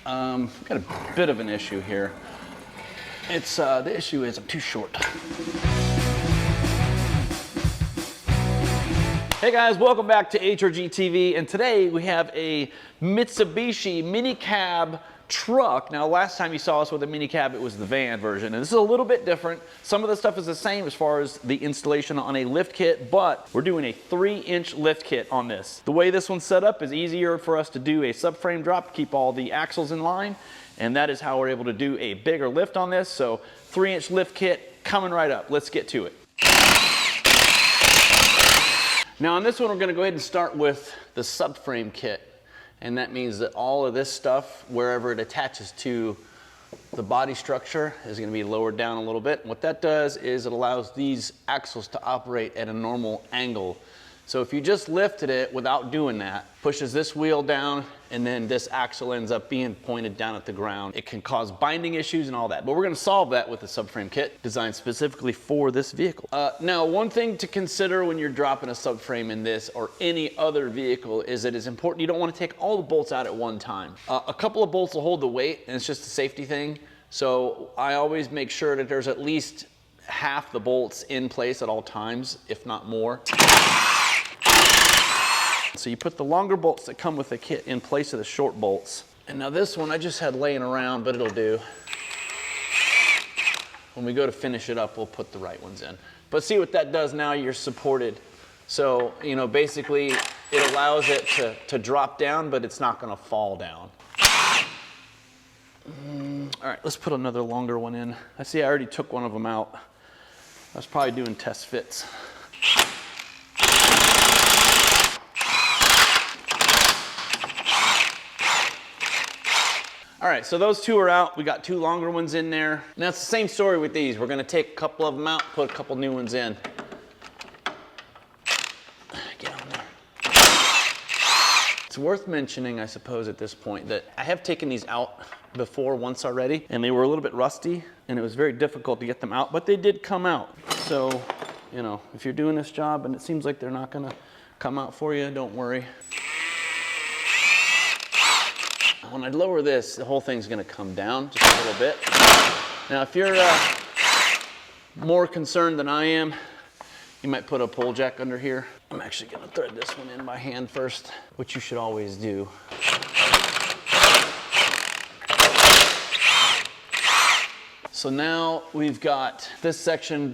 Got a bit of an issue here. It's the issue is I'm too short. Hey guys, welcome back to HRG TV, and today we have a Mitsubishi Minicab Truck. Now, last time you saw us with a Minicab, it was the van version, and this is a little bit different. Some of the stuff is the same as far as the installation on a lift kit, but we're doing a 3-inch lift kit on this. The way this one's set up is easier for us to do a subframe drop to keep all the axles in line, and that is how we're able to do a bigger lift on this. So 3-inch lift kit coming right up. Let's get to it. Now on this one, we're gonna go ahead and start with the subframe kit. And that means that all of this stuff, wherever it attaches to the body structure, is gonna be lowered down a little bit. And what that does is it allows these axles to operate at a normal angle. So if you just lifted it without doing that, pushes this wheel down, and then this axle ends up being pointed down at the ground. It can cause binding issues and all that, but we're gonna solve that with a subframe kit designed specifically for this vehicle. Now, one thing to consider when you're dropping a subframe in this or any other vehicle is that it's important you don't wanna take all the bolts out at one time. A couple of bolts will hold the weight, and it's just a safety thing. So I always make sure that there's at least half the bolts in place at all times, if not more. So you put the longer bolts that come with the kit in place of the short bolts. And now this one I just had laying around, but it'll do. When we go to finish it up, we'll put the right ones in. But see what that does now, you're supported. So, you know, basically it allows it to drop down, but it's not gonna fall down. All right, let's put another longer one in. I see I already took one of them out. I was probably doing test fits. All right, so those two are out. We got 2 longer ones in there. Now it's the same story with these. We're gonna take a couple of them out, put a couple new ones in. Get on there. It's worth mentioning, I suppose, at this point, that I have taken these out before once already, and they were a little bit rusty, and it was very difficult to get them out, but they did come out. So, you know, if you're doing this job and it seems like they're not gonna come out for you, don't worry. When I lower this, the whole thing's gonna come down just a little bit. Now, if you're more concerned than I am, you might put a pull jack under here. I'm actually gonna thread this one in by hand first, which you should always do. So now we've got this section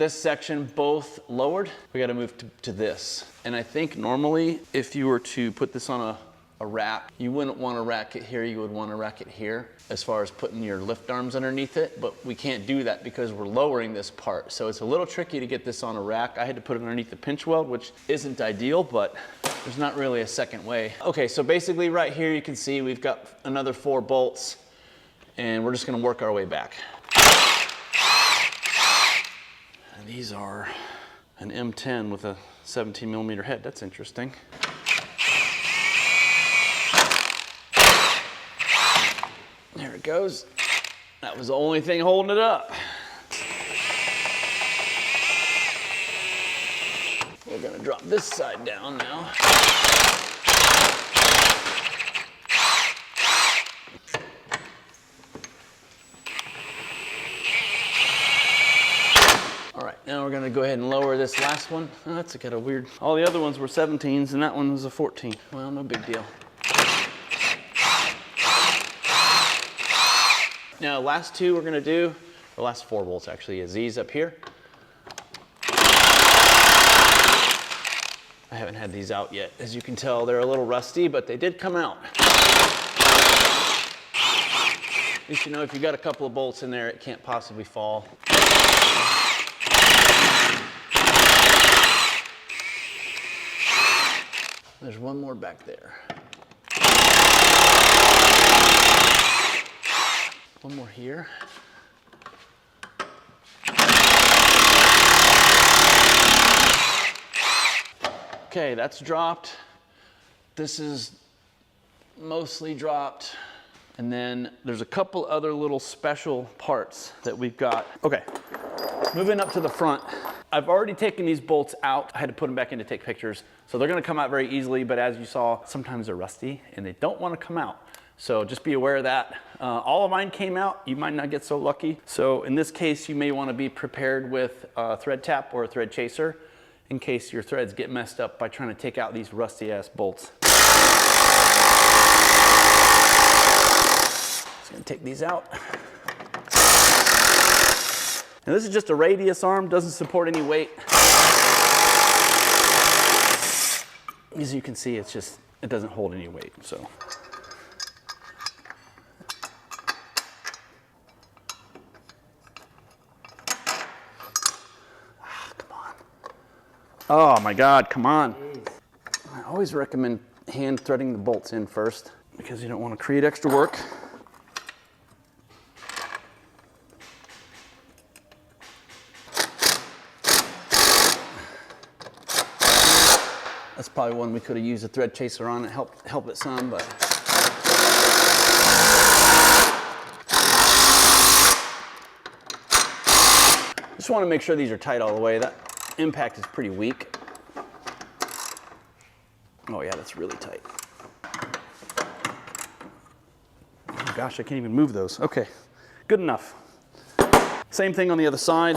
both lowered. We gotta move to this. And I think normally, if you were to put this on a rack, you wouldn't want to rack it here, you would want to rack it here as far as putting your lift arms underneath it, but we can't do that because we're lowering this part. So it's a little tricky to get this on a rack. I had to put it underneath the pinch weld, which isn't ideal, but there's not really a second way. Okay, so basically right here you can see we've got another 4 bolts, and we're just gonna work our way back. And these are an M10 with a 17mm head. That's interesting. There it goes. That was the only thing holding it up. We're gonna drop this side down now. All right, now we're gonna go ahead and lower this last one. Oh, that's kind of weird. All the other ones were 17s and that one was a 14. Well, no big deal. Now, last 2 we're gonna do, the last 4 bolts actually, is these up here. I haven't had these out yet. As you can tell, they're a little rusty, but they did come out. At least you know if you got a couple of bolts in there, it can't possibly fall. There's one more back there. One more here. Okay, that's dropped. This is mostly dropped. And then there's a couple other little special parts that we've got. Okay, moving up to the front. I've already taken these bolts out. I had to put them back in to take pictures. So they're gonna come out very easily, but as you saw, sometimes they're rusty and they don't wanna come out. So just be aware of that. All of mine came out. You might not get so lucky. So in this case, you may want to be prepared with a thread tap or a thread chaser in case your threads get messed up by trying to take out these rusty ass bolts. Just gonna take these out. Now this is just a radius arm, doesn't support any weight. As you can see, it doesn't hold any weight, so. Oh my God, come on. I always recommend hand threading the bolts in first because you don't want to create extra work. That's probably one we could have used a thread chaser on. It helped it some, but. Just want to make sure these are tight all the way. That impact is pretty weak. Oh yeah, that's really tight. Oh gosh, I can't even move those. Okay, good enough. Same thing on the other side.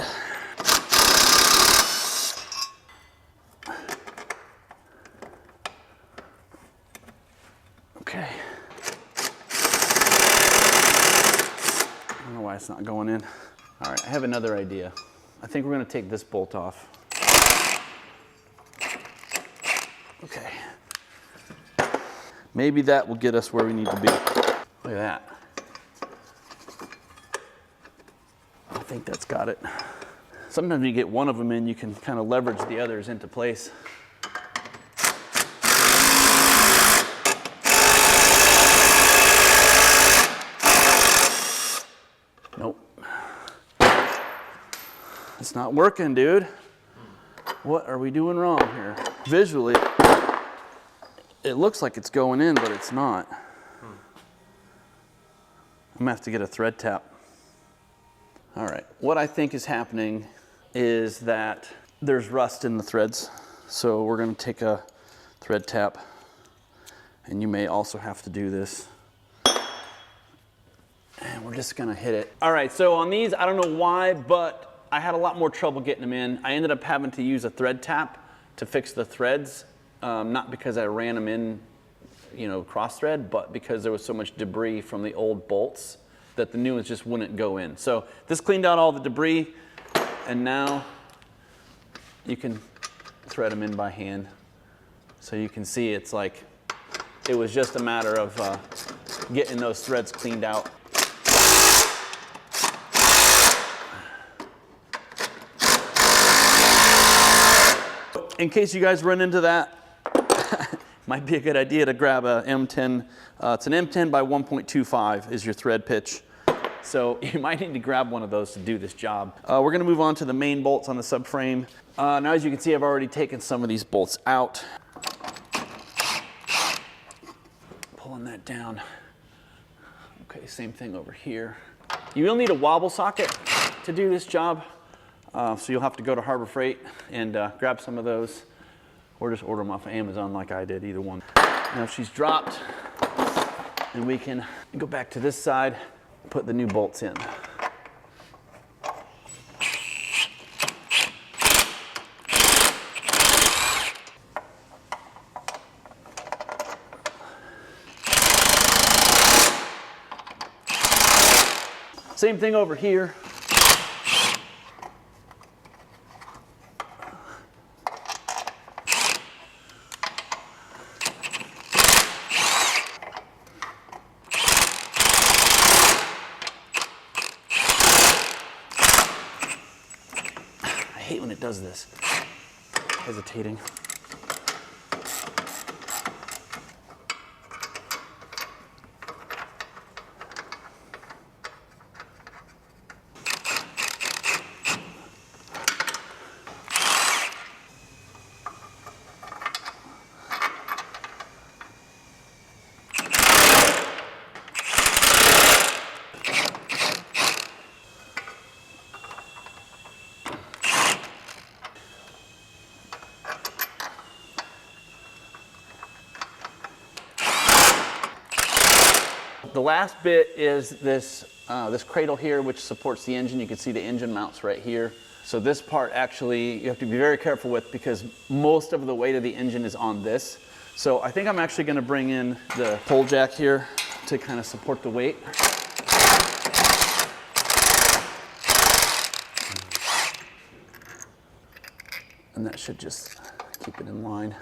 Okay. I don't know why it's not going in. All right, I have another idea. I think we're going to take this bolt off. Okay. Maybe that will get us where we need to be. Look at that. I think that's got it. Sometimes when you get one of them in, you can kind of leverage the others into place. Nope. It's not working, dude. What are we doing wrong here? Visually, it looks like it's going in, but it's not. I'm gonna have to get a thread tap. All right, what I think is happening is that there's rust in the threads. So we're gonna take a thread tap, and you may also have to do this. And we're just gonna hit it. All right, so on these, I don't know why, but I had a lot more trouble getting them in. I ended up having to use a thread tap to fix the threads, not because I ran them in, cross thread, but because there was so much debris from the old bolts that the new ones just wouldn't go in. So this cleaned out all the debris, and now you can thread them in by hand. So you can see it's like, it was just a matter of getting those threads cleaned out. In case you guys run into that, might be a good idea to grab a M10. It's an M10 by 1.25 is your thread pitch. So you might need to grab one of those to do this job. We're gonna move on to the main bolts on the subframe. Now as you can see, I've already taken some of these bolts out. Pulling that down. Okay, same thing over here. You will need a wobble socket to do this job. So you'll have to go to Harbor Freight and grab some of those, or just order them off of Amazon like I did, either one. Now she's dropped, and we can go back to this side, put the new bolts in. Same thing over here. I hate when it does this. Hesitating. the last bit is this, this cradle here, which supports the engine. You can see the engine mounts right here. So this part actually, you have to be very careful with because most of the weight of the engine is on this. So I think I'm actually gonna bring in the pole jack here to kind of support the weight. And that should just keep it in line.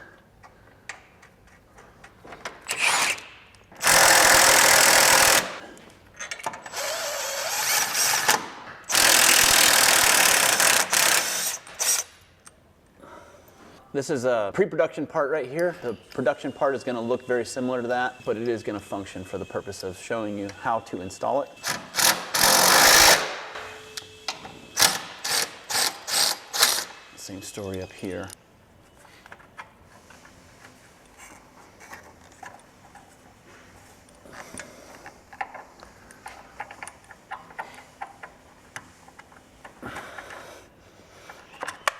This is a pre-production part right here. The production part is going to look very similar to that, but it is going to function for the purpose of showing you how to install it. Same story up here.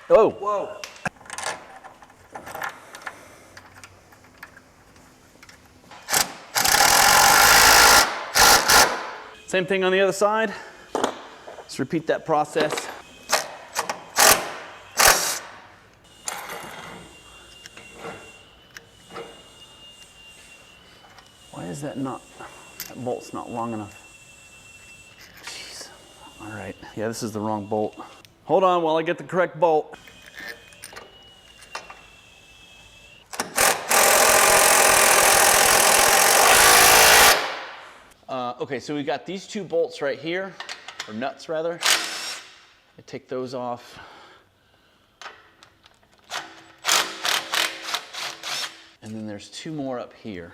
Oh! Whoa! Same thing on the other side. Let's repeat that process. Why is that not, that bolt's not long enough? Jeez. All right, yeah, this is the wrong bolt. Hold on while I get the correct bolt. Okay, so we got these two bolts right here, or nuts rather. I take those off. And then there's two more up here.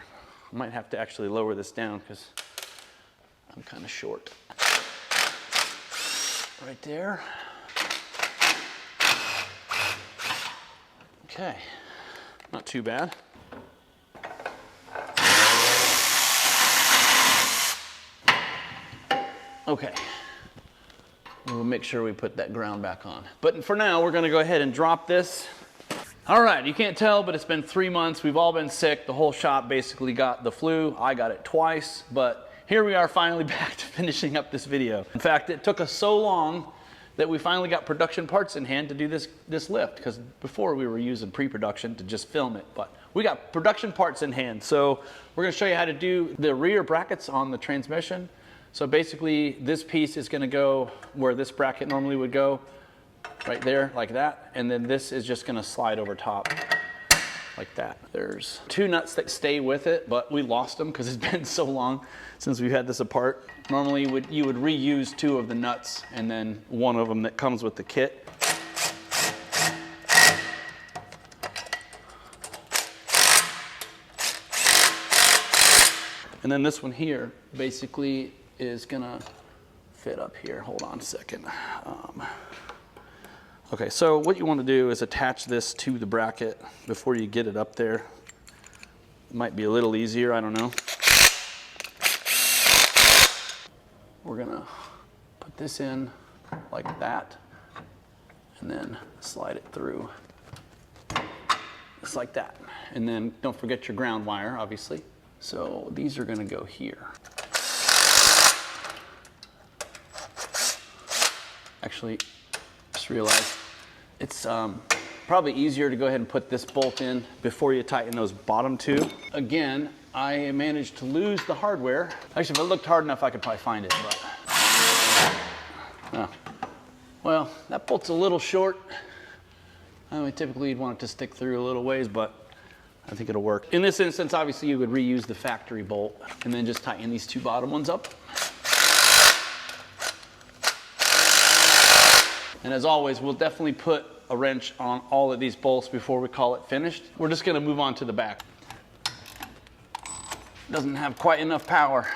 I might have to actually lower this down because I'm kind of short. Right there. Okay, not too bad. Okay, we'll make sure we put that ground back on. But for now, we're gonna go ahead and drop this. All right, you can't tell, but it's been 3 months. We've all been sick. The whole shop basically got the flu. I got it twice, but here we are finally back to finishing up this video. In fact, it took us so long that we finally got production parts in hand to do this lift, because before we were using pre-production to just film it, but we got production parts in hand. So we're gonna show you how to do the rear brackets on the transmission. So basically this piece is gonna go where this bracket normally would go, right there, like that. And then this is just gonna slide over top like that. There's two nuts that stay with it, but we lost them because it's been so long since we've had this apart. Normally you would reuse two of the nuts and then one of them that comes with the kit. And then this one here basically is gonna fit up here. Hold on a second. Okay, so what you want to do is attach this to the bracket before you get it up there. It might be a little easier, I don't know. We're gonna put this in like that and then slide it through just like that. And then don't forget your ground wire, obviously. So these are gonna go here. Actually, just realized it's probably easier to go ahead and put this bolt in before you tighten those bottom two. Again, I managed to lose the hardware. Actually, if I looked hard enough, I could probably find it, but. Oh. Well, that bolt's a little short. I mean, typically you'd want it to stick through a little ways, but I think it'll work. In this instance, obviously you would reuse the factory bolt and then just tighten these two bottom ones up. And as always, we'll definitely put a wrench on all of these bolts before we call it finished. We're just gonna move on to the back. Doesn't have quite enough power.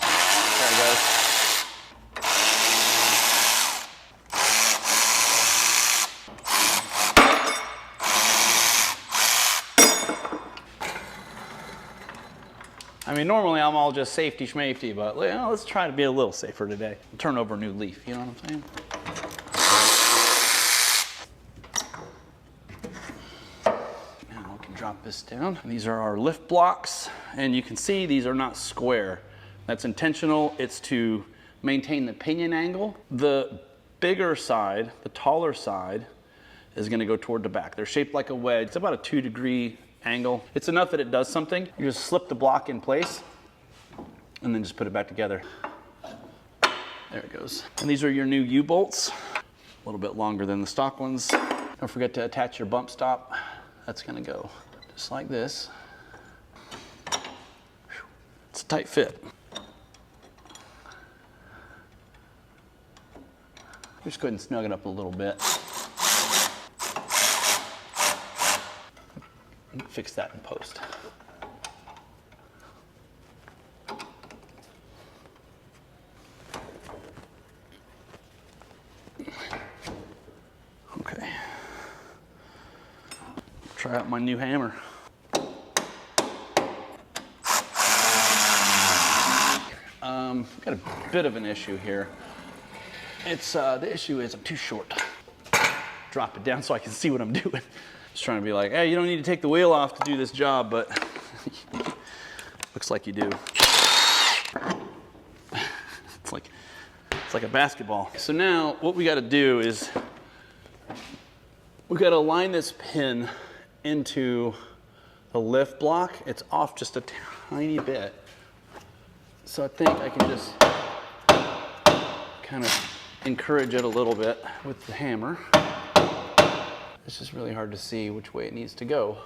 There it goes. I mean, normally I'm all just safety schmafety, but you know, let's try to be a little safer today. Turn over a new leaf, you know what I'm saying? Now we can drop drop this down. These are our lift blocks, and you can see these are not square. That's intentional. It's to maintain the pinion angle. The bigger side, the taller side, is gonna go toward the back. They're shaped like a wedge. It's about a 2-degree angle. It's enough that it does something. You just slip the block in place and then just put it back together. There it goes. And these are your new U-bolts. A little bit longer than the stock ones. Don't forget to attach your bump stop. That's gonna go just like this. It's a tight fit. Just go ahead and snug it up a little bit. Fix that in post. Okay. Try out my new hammer. Got a bit of an issue here. It's the issue is I'm too short. Drop it down so I can see what I'm doing. Just trying to be like, hey, you don't need to take the wheel off to do this job, but looks like you do. It's like a basketball. So now what we got to do is we got to align this pin into the lift block. It's off just a tiny bit. So I think I can just kind of encourage it a little bit with the hammer. It's just really hard to see which way it needs to go.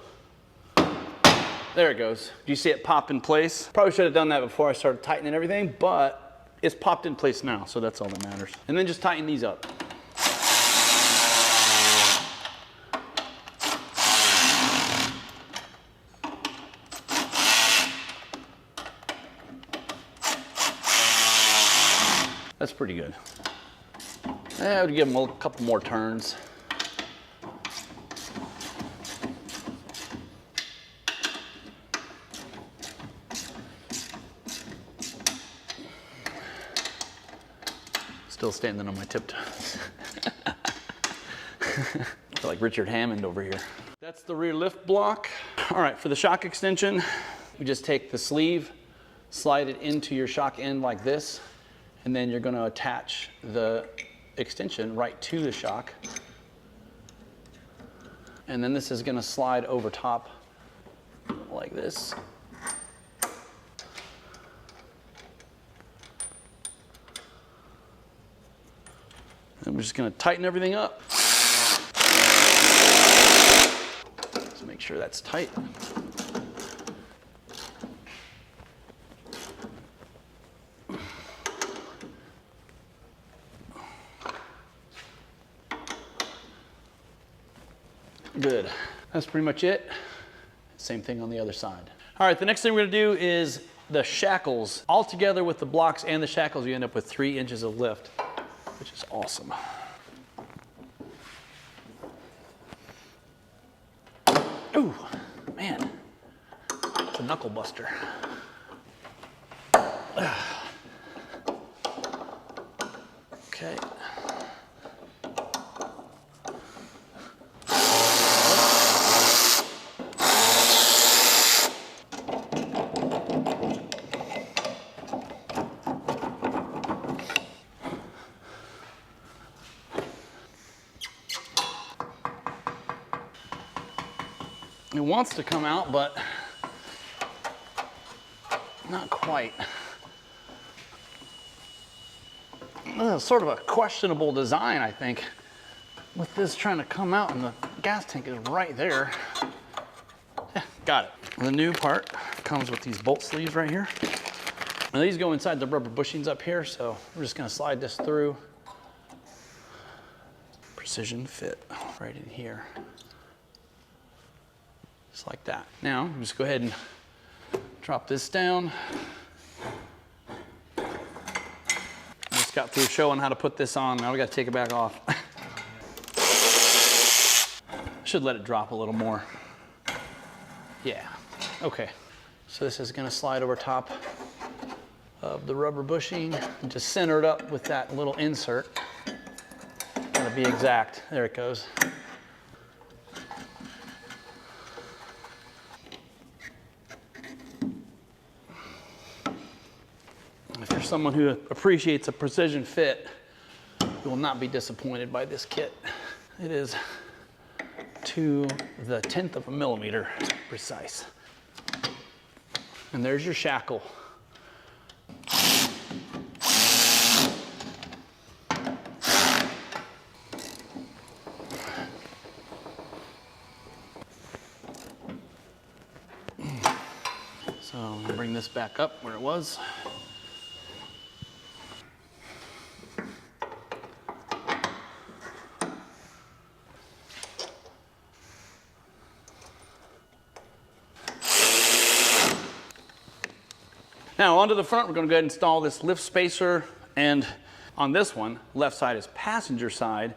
There it goes. Do you see it pop in place? Probably should have done that before I started tightening everything, but it's popped in place now, so that's all that matters. And then just tighten these up. That's pretty good. I would give them a couple more turns. Still standing on my tiptoes. Like Richard Hammond over here. That's the rear lift block. All right, for the shock extension, we just take the sleeve, slide it into your shock end like this, and then you're going to attach the extension right to the shock. And then this is going to slide over top like this. And we're just going to tighten everything up. Let's make sure that's tight. Good. That's pretty much it. Same thing on the other side. All right, the next thing we're gonna do is the shackles. All together with the blocks and the shackles, you end up with 3 inches of lift, which is awesome. Ooh, man, it's a knuckle buster. Okay. It wants to come out, but not quite. Sort of a questionable design, I think, with this trying to come out and the gas tank is right there. Yeah, got it. The new part comes with these bolt sleeves right here. And these go inside the rubber bushings up here, so we're just gonna slide this through. Precision fit right in here. Just like that. Now, just go ahead and drop this down. Just got through showing how to put this on. Now we got to take it back off. Should let it drop a little more. Yeah, okay. So this is gonna slide over top of the rubber bushing and just center it up with that little insert. Gotta be exact. There it goes. If you're someone who appreciates a precision fit, you will not be disappointed by this kit. It is to the 10th of a millimeter precise. And there's your shackle. So I'm gonna bring this back up where it was. Now onto the front, we're gonna go ahead and install this lift spacer, and on this one, left side is passenger side,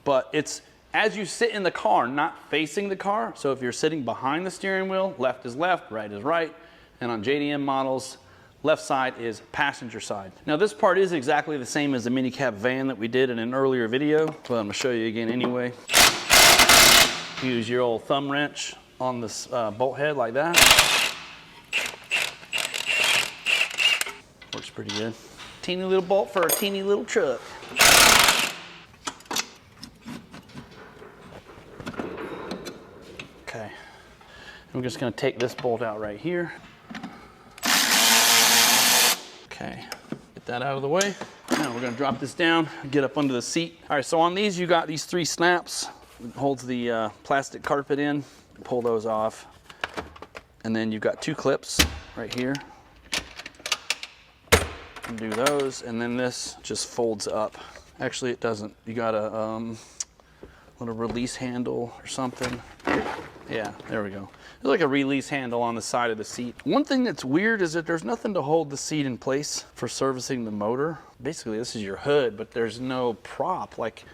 but it's as you sit in the car, not facing the car. So if you're sitting behind the steering wheel, left is left, right is right, and on JDM models, left side is passenger side. Now this part is exactly the same as the minicab van that we did in an earlier video, but I'm gonna show you again anyway. Use your old thumb wrench on this bolt head like that. Works pretty good. Teeny little bolt for a teeny little truck. Okay, I'm just gonna take this bolt out right here. Okay, get that out of the way. Now we're gonna drop this down, get up under the seat. All right, so on these, you got these 3 snaps. It holds the plastic carpet in. Pull those off. And then you've got 2 clips right here. Undo those, and then this just folds up. Actually, it doesn't. You got a little release handle or something. Yeah, there we go. There's like a release handle on the side of the seat. One thing that's weird is that there's nothing to hold the seat in place for servicing the motor. Basically, this is your hood, but there's no prop. Like,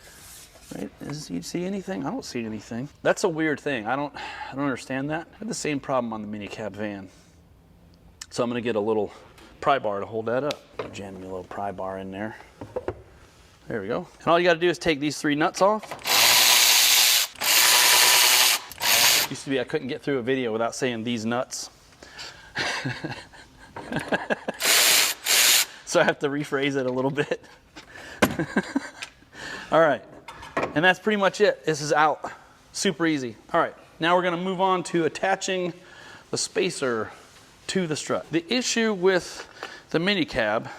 right? You see anything? I don't see anything. That's a weird thing. I don't understand that. I had the same problem on the minicab van. So I'm gonna get a little pry bar to hold that up. Jam your little pry bar in there. There we go. And all you gotta do is take these 3 nuts off. Used to be I couldn't get through a video without saying these nuts. So I have to rephrase it a little bit. All right, and that's pretty much it. This is out, super easy. All right, now we're gonna move on to attaching the spacer to the strut. The issue with the minicab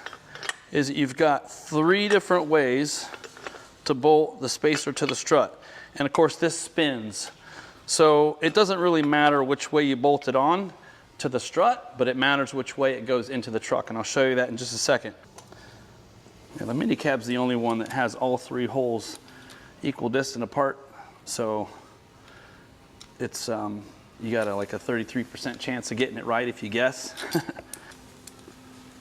is that you've got 3 different ways to bolt the spacer to the strut. And of course this spins. So it doesn't really matter which way you bolt it on to the strut, but it matters which way it goes into the truck. And I'll show you that in just a second. Yeah, the minicab's the only one that has all 3 holes equal distant apart. So it's, you got like a 33% chance of getting it right if you guess.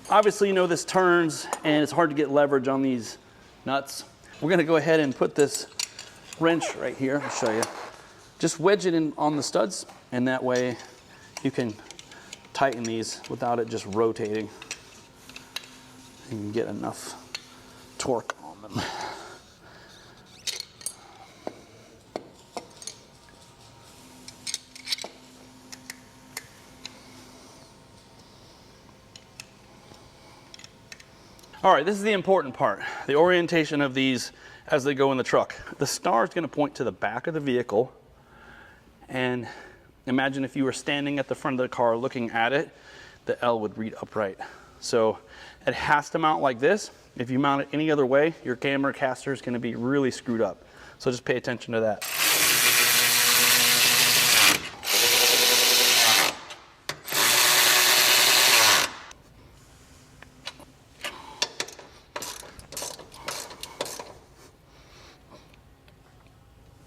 Obviously, you know this turns and it's hard to get leverage on these nuts. We're gonna go ahead and put this wrench right here. I'll show you. Just wedge it in on the studs, and that way you can tighten these without it just rotating. You can get enough torque on them. All right, this is the important part, the orientation of these as they go in the truck. The star is going to point to the back of the vehicle, and imagine if you were standing at the front of the car looking at it, the L would read upright. So it has to mount like this. If you mount it any other way, your camera caster is going to be really screwed up. So just pay attention to that.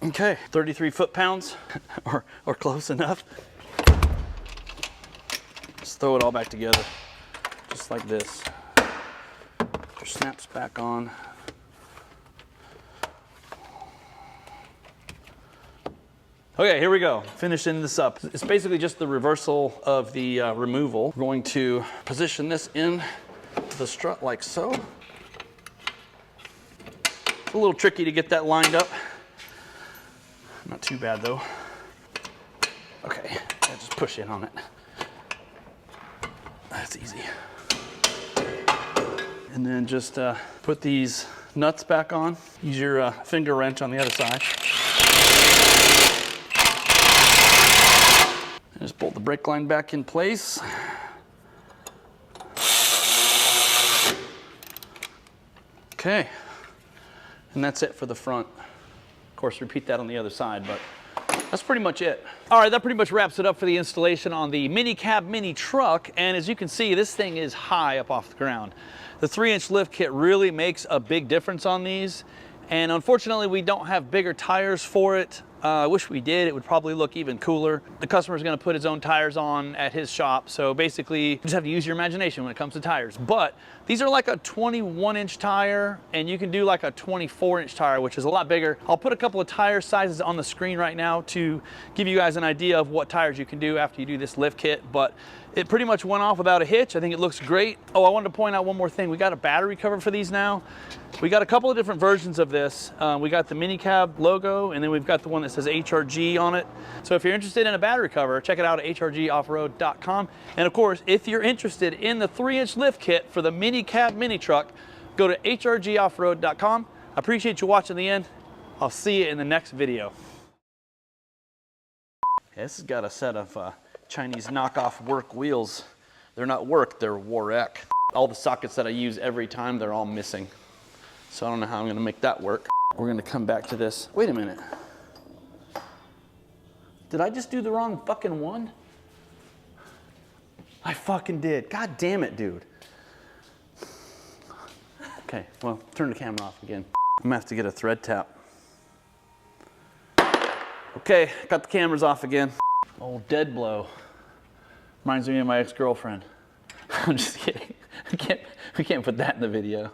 Okay, 33 foot-pounds, or close enough. Just throw it all back together, just like this. Your snaps back on. Okay, here we go, finishing this up. It's basically just the reversal of the removal. We're going to position this in the strut like so. It's a little tricky to get that lined up. Not too bad though. Okay, yeah, just push in on it. That's easy. And then just put these nuts back on. Use your finger wrench on the other side. And just bolt the brake line back in place. Okay, and that's it for the front. Of course, repeat that on the other side, but that's pretty much it. All right, that pretty much wraps it up for the installation on the Minicab Mini Truck. And as you can see, this thing is high up off the ground. The 3-inch lift kit really makes a big difference on these. And unfortunately, we don't have bigger tires for it. I wish we did. It would probably look even cooler. The customer's gonna put his own tires on at his shop. So basically, you just have to use your imagination when it comes to tires. But these are like a 21-inch tire, and you can do like a 24-inch tire, which is a lot bigger. I'll put a couple of tire sizes on the screen right now to give you guys an idea of what tires you can do after you do this lift kit. But it pretty much went off without a hitch. I think it looks great. Oh, I wanted to point out one more thing. We got a battery cover for these now. We got a couple of different versions of this. We got the Minicab logo, and then we've got the one that says HRG on it. So if you're interested in a battery cover, check it out at HRGoffroad.com. And of course, if you're interested in the 3-inch lift kit for the Minicab Mini Truck, go to HRGoffroad.com. I appreciate you watching the end. I'll see you in the next video. This has got a set of Chinese knockoff work wheels. They're not work, they're Warek. All the sockets that I use every time, they're all missing. So I don't know how I'm gonna make that work. We're gonna come back to this. Wait a minute. Did I just do the wrong fucking one? I fucking did. God damn it, dude. Okay, well, turn the camera off again. I'm gonna have to get a thread tap. Okay, got the cameras off again. Old dead blow. Reminds me of my ex-girlfriend. I'm just kidding. We can't put that in the video.